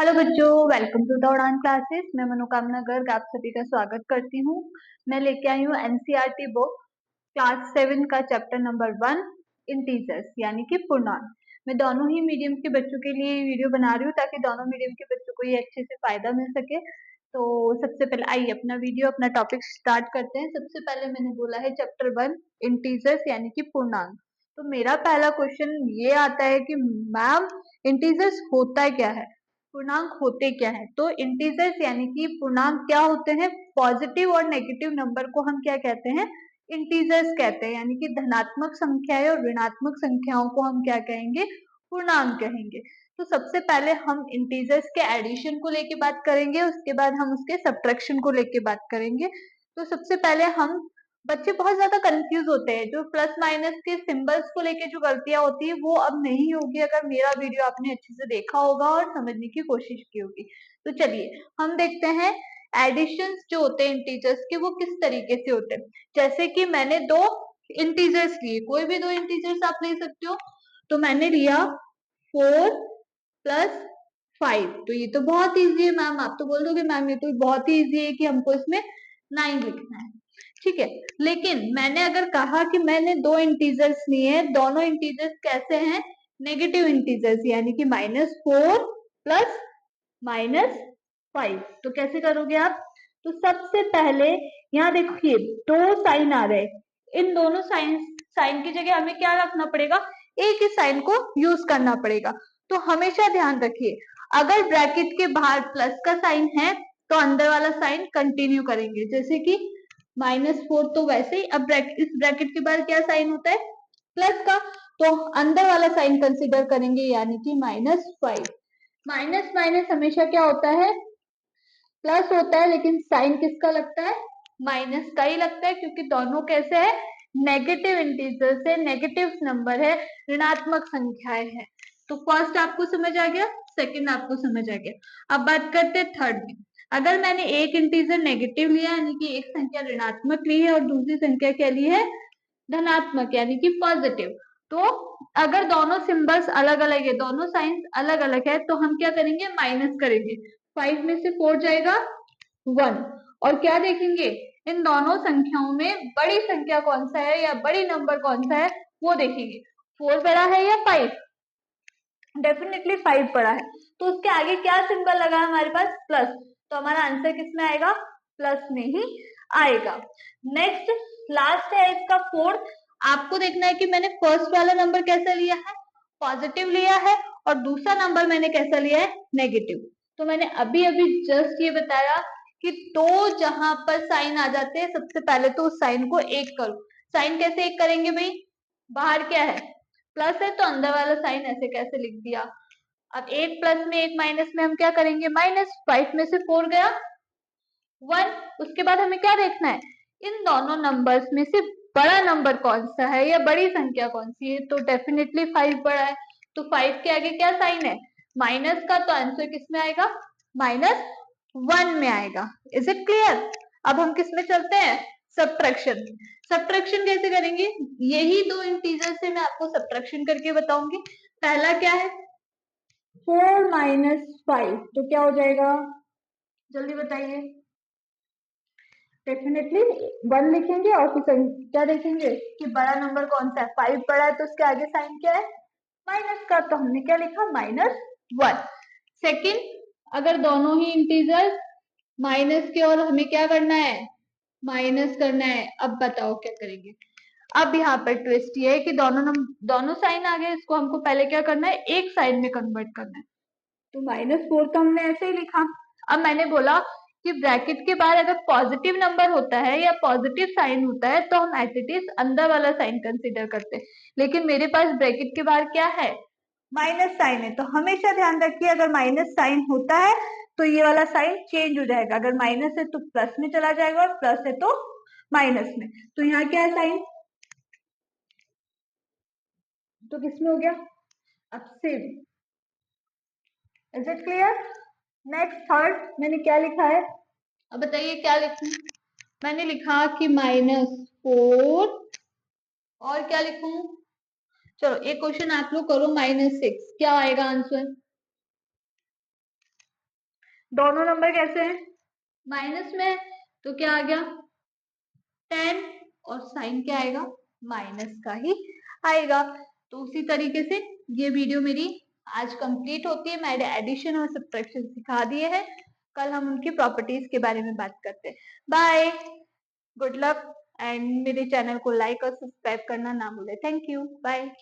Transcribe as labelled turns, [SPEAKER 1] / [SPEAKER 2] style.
[SPEAKER 1] Hello बच्चों, welcome to the उड़ान classes. मैं मनोकामना गर्ग आप सभी का स्वागत करती हूँ। मैं लेके आई हूँ एनसीईआरटी बुक क्लास 7 का चैप्टर नंबर 1 इंटीजर्स यानी कि पूर्णांक। मैं दोनों ही मीडियम के बच्चों के लिए वीडियो बना रही हूँ ताकि दोनों मीडियम के बच्चों को ये अच्छे से फायदा मिल सके। तो सबसे पहले आइए अपना टॉपिक स्टार्ट करते हैं। सबसे पहले मैंने बोला है चैप्टर 1 इंटीजर्स यानी कि पूर्णांक। तो मेरा पहला क्वेश्चन ये आता है कि मैम इंटीजर्स होता क्या है, पूर्णांक होते क्या है। तो इंटीजर्स यानी कि पूर्णांक क्या होते हैं, पॉजिटिव और नेगेटिव नंबर को हम क्या कहते हैं, इंटीजर्स कहते हैं। यानी कि धनात्मक संख्याएं और ऋणात्मक संख्याओं को हम क्या कहेंगे, पूर्णांक कहेंगे। तो सबसे पहले हम इंटीजर्स के एडिशन को लेके बात करेंगे, उसके बाद हम उसके सब्ट्रैक्शन को लेके बात करेंगे। तो सबसे पहले हम बच्चे बहुत ज्यादा कंफ्यूज होते हैं, जो प्लस माइनस के सिंबल्स को लेके जो गलतियां होती है वो अब नहीं होगी अगर मेरा वीडियो आपने अच्छे से देखा होगा और समझने की कोशिश की होगी। तो चलिए हम देखते हैं एडिशंस जो होते हैं इंटीजर्स के वो किस तरीके से होते हैं। जैसे कि मैंने दो इंटीजर्स लिए, कोई भी दो इंटीजर्स आप ले सकते हो। तो मैंने लिया 4+5। तो ये तो बहुत इजी है मैम, आप तो बोल दोगे मैम ये तो बहुत ही इजी है कि हमको इसमें 9 लिखना है, ठीक है। लेकिन मैंने अगर कहा कि मैंने दो इंटीजर्स लिए हैं, दोनों इंटीजर्स कैसे हैं, नेगेटिव इंटीजर्स यानी कि -4 प्लस -5। तो कैसे करोगे आप, तो सबसे पहले यहाँ देखिए दो साइन आ रहे, इन दोनों साइन की जगह हमें क्या रखना पड़ेगा, एक ही साइन को यूज करना पड़ेगा। तो हमेशा ध्यान रखिए अगर ब्रैकेट के बाहर प्लस का साइन है तो अंदर वाला साइन कंटिन्यू करेंगे। जैसे कि -4 तो वैसे ही, अब इस ब्रैकेट के बाद क्या साइन होता है, प्लस का, तो अंदर वाला साइन कंसिडर करेंगे यानी कि -5। माइनस माइनस हमेशा क्या होता है, प्लस होता है, लेकिन साइन किसका लगता है, माइनस का ही लगता है, क्योंकि दोनों कैसे है, नेगेटिव इंटीजर्स है, नेगेटिव नंबर है, ऋणात्मक संख्याएं है। तो फर्स्ट आपको समझ आ गया, सेकंड आपको समझ आ गया। अब बात करते हैं थर्ड में। अगर मैंने एक इंटीजर नेगेटिव लिया यानी कि एक संख्या ऋणात्मक ली है और दूसरी संख्या क्या ली है, धनात्मक यानी कि पॉजिटिव। तो अगर दोनों सिंबल्स अलग अलग है, दोनों साइंस अलग अलग है, तो हम क्या करेंगे, माइनस करेंगे। 5 में से 4 जाएगा 1, और क्या देखेंगे, इन दोनों संख्याओं में बड़ी संख्या कौन सा है या बड़ी नंबर कौन सा है वो देखेंगे। 4 बड़ा है या 5, डेफिनेटली 5 बड़ा है। तो उसके आगे क्या सिंबल लगा है हमारे पास, प्लस। तो हमारा आंसर किस में आएगा, प्लस में ही आएगा। नेक्स्ट लास्ट है इसका फोर्थ। आपको देखना है कि मैंने फर्स्ट वाला नंबर कैसा लिया है, पॉजिटिव लिया है, और दूसरा नंबर मैंने कैसा लिया है, नेगेटिव। तो मैंने अभी अभी जस्ट ये बताया कि दो जहां पर साइन आ जाते हैं सबसे पहले तो उस साइन को एक करो। साइन कैसे एक करेंगे भाई, बाहर क्या है, प्लस है, तो अंदर वाला साइन ऐसे कैसे लिख दिया। अब एक प्लस में एक माइनस में हम क्या करेंगे, माइनस। 5 में से 4 गया 1। उसके बाद हमें क्या देखना है, इन दोनों नंबर्स में से बड़ा नंबर कौन सा है या बड़ी संख्या कौन सी है। तो डेफिनेटली 5 बड़ा है, तो 5 के आगे क्या साइन है, माइनस का। तो आंसर किस में आएगा, -1 में आएगा। Is it clear. अब हम किस में चलते हैं, सब्ट्रैक्शन। सब्ट्रैक्शन कैसे करेंगे, यही दो इंटीजर से मैं आपको सब्ट्रैक्शन करके बताऊंगी। पहला क्या है, 4 - 5, तो क्या हो जाएगा, जल्दी बताइए। डेफिनेटली 1 लिखेंगे और फिर क्या देखेंगे कि बड़ा नंबर कौन सा है, 5 बड़ा है, तो उसके आगे साइन क्या है, माइनस का। तो हमने क्या लिखा, -1। सेकंड, अगर दोनों ही इंटीजर माइनस के और हमें क्या करना है, माइनस करना है। अब बताओ क्या करेंगे। अब यहाँ पर ट्विस्ट ये है कि दोनों साइन आ गए, इसको हमको पहले क्या करना है, एक साइन में कन्वर्ट करना है। तो -4 तो हमने ऐसे ही लिखा। अब मैंने बोला कि ब्रैकेट के बाहर अगर पॉजिटिव नंबर होता है या पॉजिटिव साइन होता है तो हम एज इट इज अंदर वाला साइन कंसीडर करते हैं, लेकिन मेरे पास ब्रैकेट के बाहर क्या है, माइनस साइन है। तो हमेशा ध्यान रखिए अगर माइनस साइन होता है तो ये वाला साइन चेंज हो जाएगा, अगर माइनस है तो प्लस में चला जाएगा और प्लस है तो माइनस में। तो यहाँ क्या है साइन, तो किसमें हो गया, अब same. Is it clear. Next third मैंने क्या लिखा है, अब बताइए क्या लिखूं। मैंने लिखा कि -4 और क्या लिखूं, चलो एक क्वेश्चन आप लोग करो, -6 क्या आएगा आंसर। दोनों नंबर कैसे हैं, माइनस में, तो क्या आ गया 10, और साइन क्या आएगा, माइनस का ही आएगा। तो उसी तरीके से ये वीडियो मेरी आज कंप्लीट होती है। मैंने एडिशन और सब्ट्रैक्शन सिखा दिए हैं, कल हम उनकी प्रॉपर्टीज के बारे में बात करते हैं। बाय, गुड लक, एंड मेरे चैनल को लाइक और सब्सक्राइब करना ना भूले। Thank you, bye.